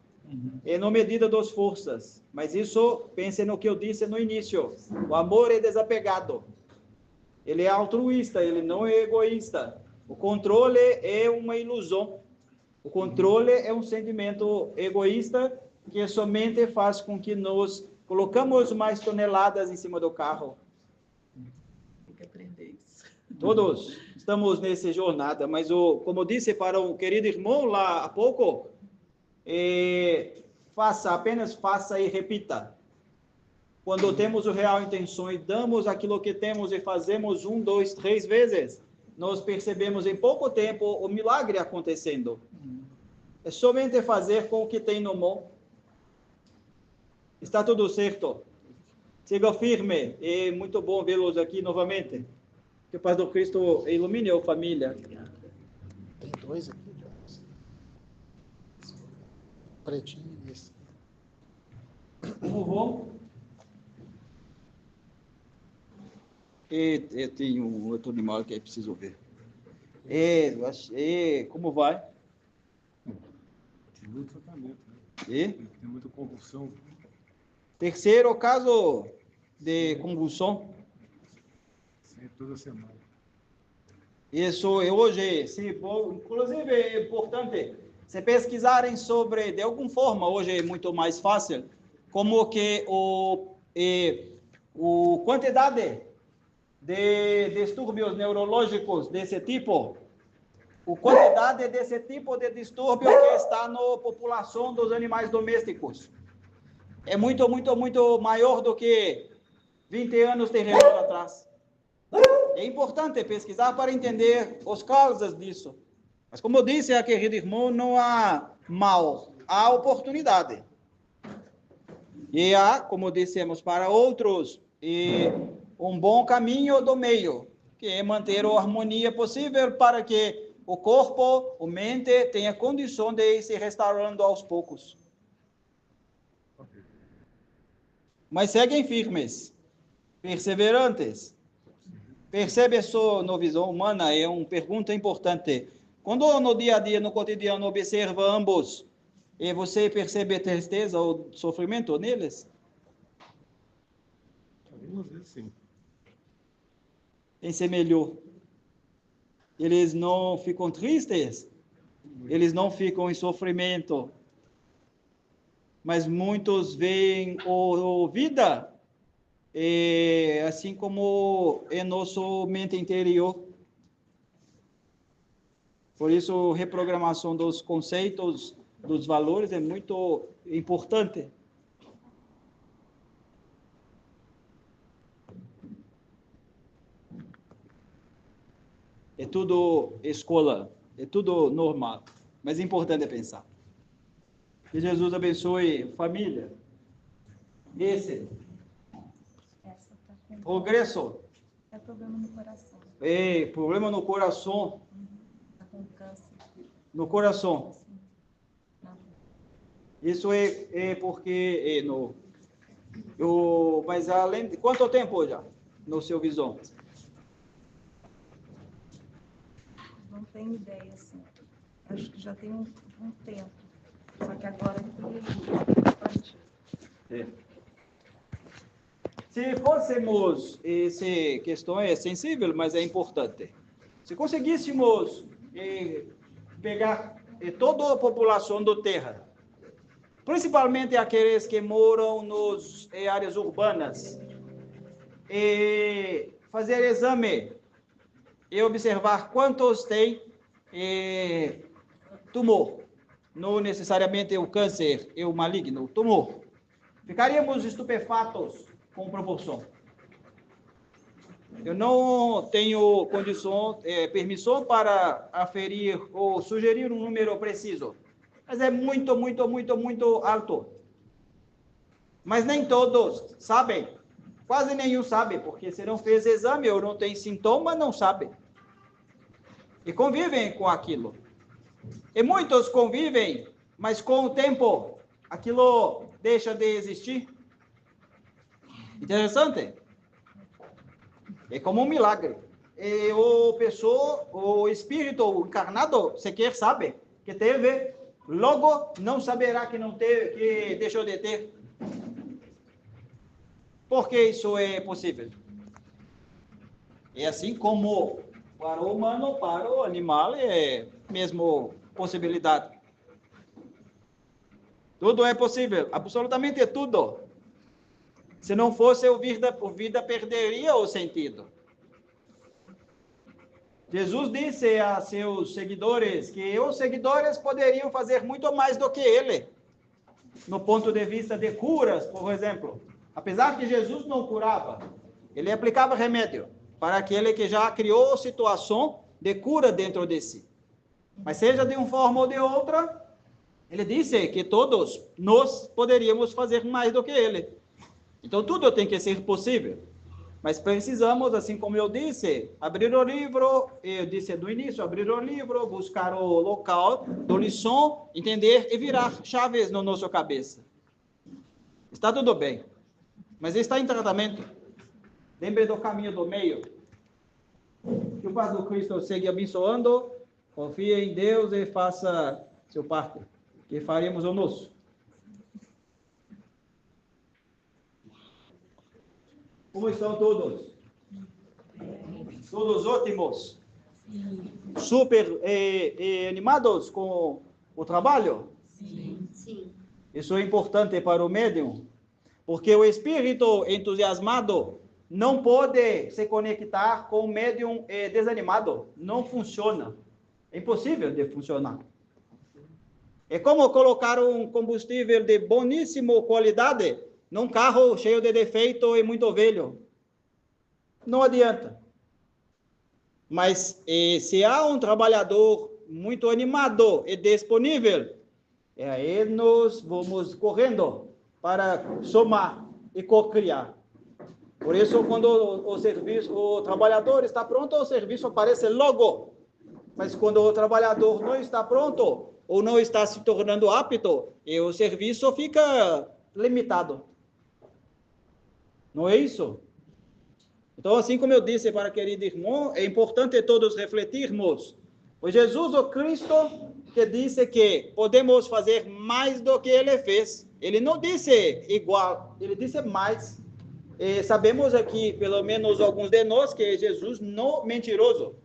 e na medida das forças. Mas isso, pense no que eu disse no início, o amor é desapegado, ele é altruísta, ele não é egoísta. O controle é uma ilusão, o controle é um sentimento egoísta que somente faz com que nós colocamos mais toneladas em cima do carro. Tem que aprender isso. Todos estamos nessa jornada, mas como disse para o querido irmão lá há pouco, apenas faça e repita. Quando temos a real intenção e damos aquilo que temos e fazemos 1, 2, 3 vezes, nós percebemos em pouco tempo o milagre acontecendo. É somente fazer com o que tem no mão. Está tudo certo. Siga firme. É muito bom vê-los aqui novamente. Que o Paz do Cristo ilumine a família. Tem 2 aqui, pretinho e esse. Como vão? Eu tenho um outro animal que é preciso ver. Como vai? Tem muito tratamento, né? Tem muita convulsão. Terceiro caso de convulsão. Sim, toda semana. Isso hoje, inclusive é importante, se pesquisarem sobre, de alguma forma, hoje é muito mais fácil, como que o quantidade de distúrbios neurológicos desse tipo, a quantidade desse tipo de distúrbio que está na população dos animais domésticos é muito, muito, muito maior do que 20 anos terrenos atrás. É importante pesquisar para entender as causas disso. Mas como disse a querida irmã, não há mal, há oportunidade. E há, como dissemos, para outros, um bom caminho do meio, que é manter a harmonia possível para que o corpo, a mente, tenha condição de ir se restaurando aos poucos. Mas seguem firmes, perseverantes. Percebe só na visão humana, é uma pergunta importante. Quando no dia a dia, no cotidiano, observa ambos, e você percebe tristeza ou sofrimento neles? Algumas vezes sim. Tem que ser melhor. Eles não ficam tristes, eles não ficam em sofrimento. Mas muitos veem a vida assim como é nosso mente interior. Por isso, a reprogramação dos conceitos, dos valores é muito importante. É tudo escola, é tudo normal, mas é importante pensar. Que Jesus abençoe família. Esse progresso. É problema no coração. É problema no coração. Está com câncer. No coração. Isso é porque mas além de quanto tempo já no seu visão? Não tenho ideia, assim. Acho que já tem um tempo. Só que agora Se fôssemos, essa questão é sensível, mas é importante. Se conseguíssemos pegar toda a população da Terra, principalmente aqueles que moram nas áreas urbanas, e fazer exame e observar quantos têm tumor, não necessariamente o câncer e o maligno, o tumor. Ficaríamos estupefatos com proporção. Eu não tenho condição, permissão para aferir ou sugerir um número preciso, mas é muito, muito, muito, muito alto. Mas nem todos sabem, quase nenhum sabe, porque se não fez exame ou não tem sintoma, não sabe. E convivem com aquilo. E muitos convivem, mas com o tempo, aquilo deixa de existir. Interessante. É como um milagre. E o espírito encarnado, sequer sabe que teve, logo não saberá que não teve, que deixou de ter. Por que isso é possível? É assim como para o humano, para o animal, é a mesma possibilidade. Tudo é possível, absolutamente tudo. Se não fosse a vida perderia o sentido. Jesus disse a seus seguidores que os seguidores poderiam fazer muito mais do que ele, no ponto de vista de curas, por exemplo. Apesar que Jesus não curava, ele aplicava remédio para aquele que já criou situação de cura dentro de si. Mas seja de uma forma ou de outra, ele disse que todos nós poderíamos fazer mais do que ele. Então tudo tem que ser possível. Mas precisamos, assim como eu disse, abrir o livro, eu disse no início, abrir o livro, buscar o local do lição, entender e virar chaves na nossa cabeça. Está tudo bem, mas está em tratamento. Lembre do caminho do meio. Que o paz do Cristo seja abençoando, confie em Deus e faça seu parte, que faremos o nosso. Como estão todos? Todos ótimos? Super animados com o trabalho? Sim. Isso é importante para o médium, porque o espírito entusiasmado não pode se conectar com o médium desanimado. Não funciona. É impossível de funcionar. É como colocar um combustível de boníssima qualidade num carro cheio de defeito e muito velho. Não adianta. Mas se há um trabalhador muito animado e disponível, aí nós vamos correndo para somar e co-criar. Por isso, quando o trabalhador está pronto, o serviço aparece logo. Mas quando o trabalhador não está pronto, ou não está se tornando apto, e o serviço fica limitado. Não é isso? Então, assim como eu disse para a querida irmã, é importante todos refletirmos. Foi Jesus, o Cristo, que disse que podemos fazer mais do que ele fez. Ele não disse igual, ele disse mais. E sabemos aqui, pelo menos alguns de nós, que Jesus não é mentiroso.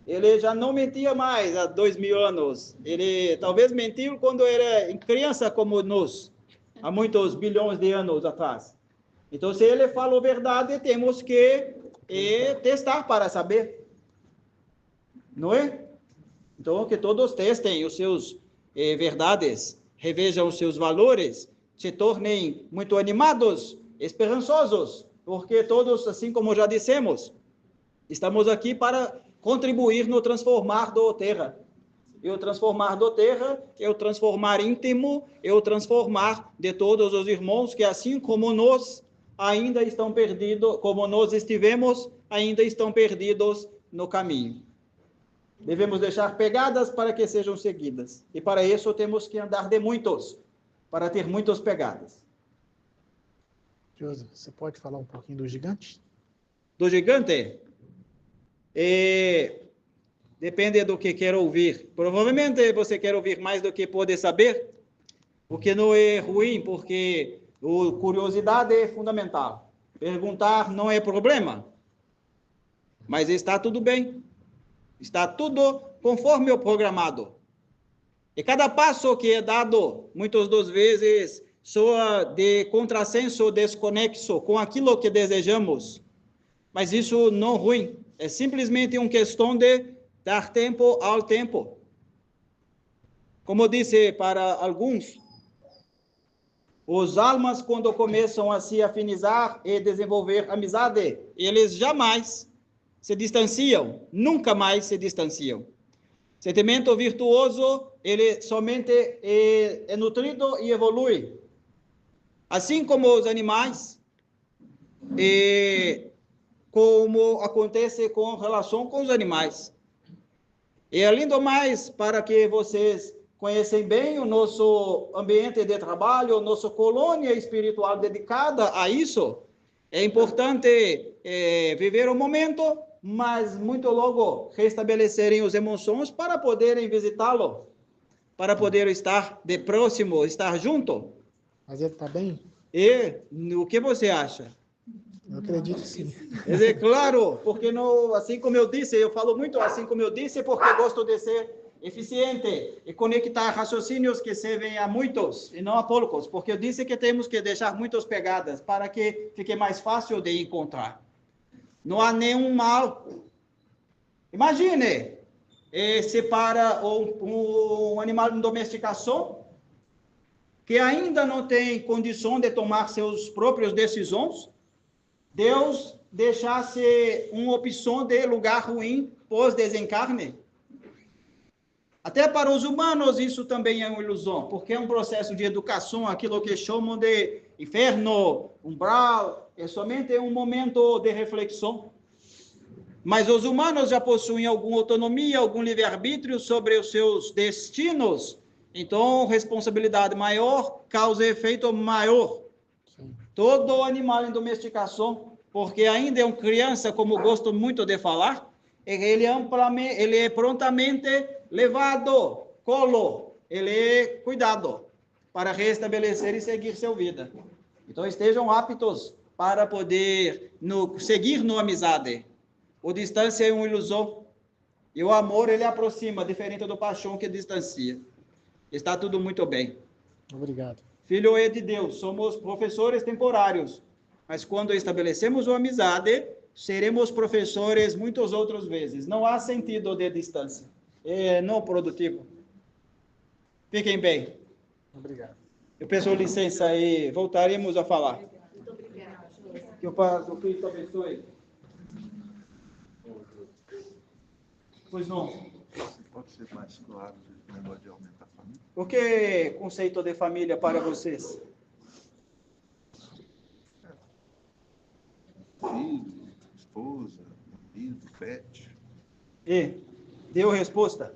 Ele já não mentia mais há 2000 anos. Ele talvez mentiu quando era criança como nós, há muitos bilhões de anos atrás. Então, se ele falou verdade, temos que testar para saber. Não é? Então, que todos testem os seus verdades, revejam os seus valores, se tornem muito animados, esperançosos, porque todos, assim como já dissemos, estamos aqui para contribuir no transformar do terra. E o transformar do terra é o transformar íntimo, é o transformar de todos os irmãos que, assim como nós, ainda estão perdidos, como nós estivemos, ainda estão perdidos no caminho. Devemos deixar pegadas para que sejam seguidas. E para isso temos que andar de muitos, para ter muitas pegadas. José, você pode falar um pouquinho do gigante? Do gigante? Depende do que quer ouvir. Provavelmente você quer ouvir mais do que pode saber, o que não é ruim, porque a curiosidade é fundamental. Perguntar não é problema, mas está tudo bem. Está tudo conforme o programado. E cada passo que é dado, muitas das vezes, soa de contrassenso, desconexo com aquilo que desejamos. Mas isso não é ruim. É simplesmente uma questão de dar tempo ao tempo. Como disse para alguns, os almas, quando começam a se afinizar e desenvolver amizade, eles jamais se distanciam, nunca mais se distanciam. Sentimento virtuoso, ele somente é nutrido e evolui. Assim como os animais, como acontece com relação com os animais. E além do mais, para que vocês conhecem bem o nosso ambiente de trabalho, nossa colônia espiritual dedicada a isso. É importante viver o momento, mas muito logo restabelecerem as emoções para poderem visitá-lo, para poder estar de próximo, estar junto. Mas ele está bem? E o que você acha? Eu acredito sim. É claro, porque não, assim como eu disse, eu falo muito assim como eu disse, porque gosto de ser eficiente e conectar raciocínios que servem a muitos e não a poucos, porque eu disse que temos que deixar muitas pegadas para que fique mais fácil de encontrar. Não há nenhum mal. Imagine, se para um animal de domesticação que ainda não tem condição de tomar seus próprias decisões, Deus deixasse uma opção de lugar ruim pós-desencarne. Até para os humanos isso também é uma ilusão, porque é um processo de educação, aquilo que chamam de inferno, umbral, é somente um momento de reflexão. Mas os humanos já possuem alguma autonomia, algum livre-arbítrio sobre os seus destinos, então responsabilidade maior, causa e efeito maior. Sim. Todo animal em domesticação, porque ainda é uma criança, como gosto muito de falar, ele é prontamente levado, colo, ele é cuidado para restabelecer e seguir sua vida. Então estejam aptos para poder seguir na amizade. A distância é uma ilusão e o amor ele aproxima, diferente do paixão que distancia. Está tudo muito bem. Obrigado. Filho é de Deus, somos professores temporários, mas quando estabelecemos uma amizade, seremos professores muitas outras vezes. Não há sentido de distância. É não produtivo. Fiquem bem. Obrigado. Eu peço licença e voltaremos a falar. Muito obrigada. Que o Cristo abençoe. Pois não. Pode ser mais claro o negócio de aumentar a família? O que é conceito de família para vocês? Filho, esposa, marido, pet. E deu resposta?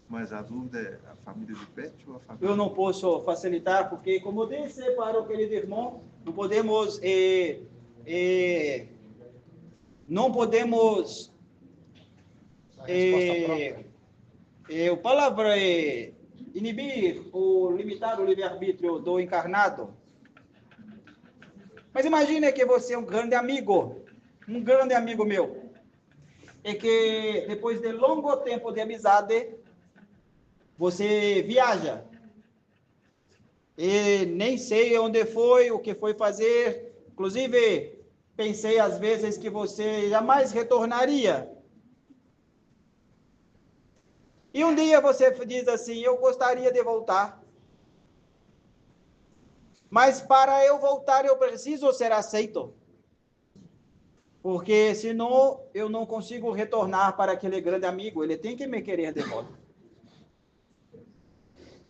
Mas a dúvida é a família de pet ou a família? Eu não posso facilitar, porque, como disse para o querido irmão, não podemos a palavra é inibir ou limitar o livre-arbítrio do encarnado. Mas imagine que você é um grande amigo meu, e que depois de longo tempo de amizade, você viaja, e nem sei onde foi, o que foi fazer, inclusive pensei às vezes que você jamais retornaria. E um dia você diz assim, eu gostaria de voltar. Mas para eu voltar, eu preciso ser aceito. Porque senão eu não consigo retornar para aquele grande amigo. Ele tem que me querer de volta.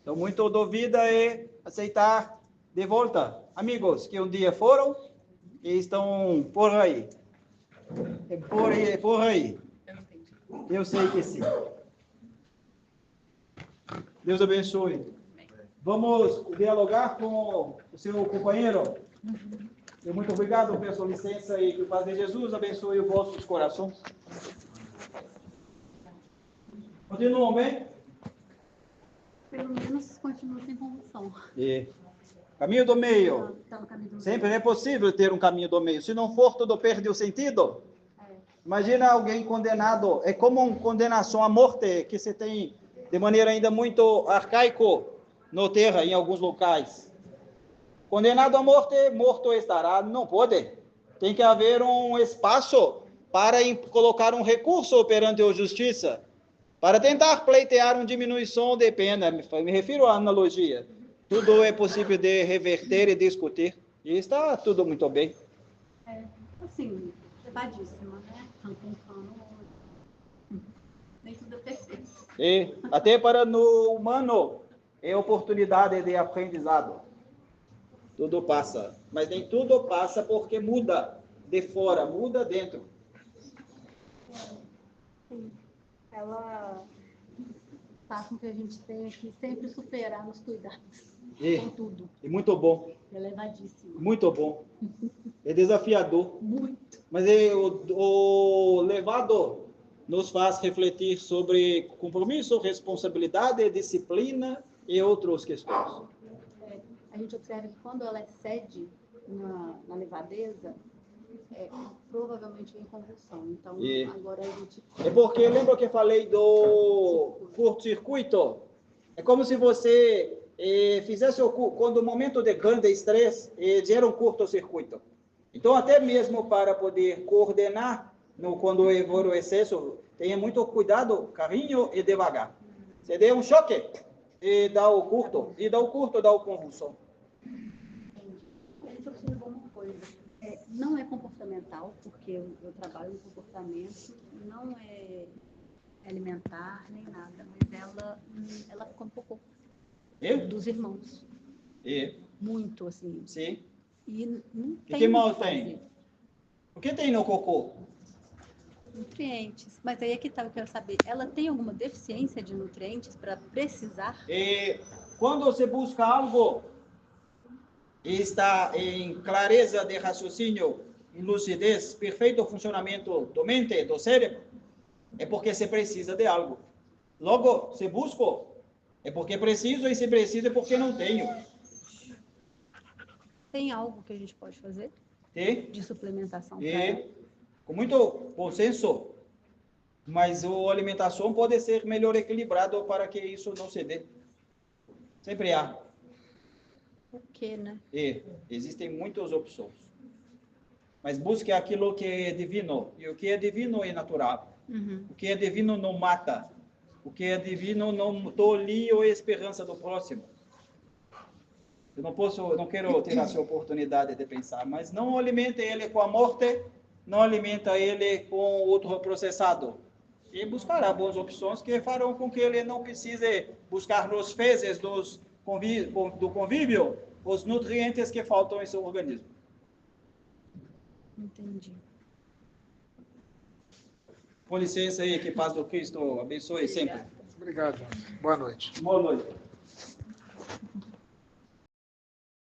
Então, muito dúvida é aceitar de volta amigos que um dia foram e estão por aí. Por aí. Eu sei que sim. Deus abençoe. Vamos dialogar com o seu companheiro. Muito obrigado, peço licença e que o Pai de Jesus abençoe os vossos corações. Continuam bem? Pelo menos continua sem convulsão. Caminho do meio. Sempre é possível ter um caminho do meio. Se não for, tudo perde o sentido. Imagina alguém condenado. É como uma condenação à morte que se tem de maneira ainda muito arcaico na terra, em alguns locais. Condenado à morte, morto estará. Não pode. Tem que haver um espaço para colocar um recurso perante a justiça, para tentar pleitear uma diminuição de pena. Me refiro à analogia. Tudo é possível de reverter e discutir. E está tudo muito bem. Assim, levadíssima, né? Nem tudo é perfeito. E até para no humano é oportunidade de aprendizado. Tudo passa, mas nem tudo passa porque muda de fora, muda dentro. Sim. Ela façam que a gente tenha que sempre superar nos cuidados com tudo. É muito bom. Elevadíssimo. Muito bom. É desafiador. Muito. Mas o levado nos faz refletir sobre compromisso, responsabilidade, disciplina e outras questões. A gente observa que quando ela excede na levadeza, provavelmente vem convulsão. Então, agora a gente... É porque, lembra que eu falei do curto-circuito? É como se você fizesse, quando o momento de grande estresse, gera um curto-circuito. Então, até mesmo para poder coordenar, quando houver o excesso, tenha muito cuidado, carinho e devagar. Se der um choque, dá o curto, dá o convulsão. A gente observou uma coisa. Não é comportamental, porque eu trabalho no comportamento, não é alimentar nem nada, mas ela ficou um pouco dos irmãos. Muito, assim. Sim. E não tem que mal tem? O que tem no cocô? Nutrientes. Mas aí é que tá, eu quero saber. Ela tem alguma deficiência de nutrientes para precisar? Quando você busca algo e está em clareza de raciocínio, em lucidez, perfeito funcionamento do mente, do cérebro, é porque você precisa de algo. Logo, você busca, é porque preciso, e se precisa é porque não tenho. Tem algo que a gente pode fazer? De suplementação? Com muito bom senso, mas a alimentação pode ser melhor equilibrada para que isso não se dê. Sempre há. O que, né? Existem muitas opções. Mas busque aquilo que é divino. E o que é divino é natural. O que é divino não mata. O que é divino não tolia a esperança do próximo. Eu não quero ter essa oportunidade de pensar, mas não alimente ele com a morte, não alimenta ele com outro processado. E buscará boas opções que farão com que ele não precise buscar nos fezes do convívio os nutrientes que faltam em seu organismo. Entendi. Com licença aí, que paz do Cristo abençoe sempre. Obrigado. Boa noite. Boa noite.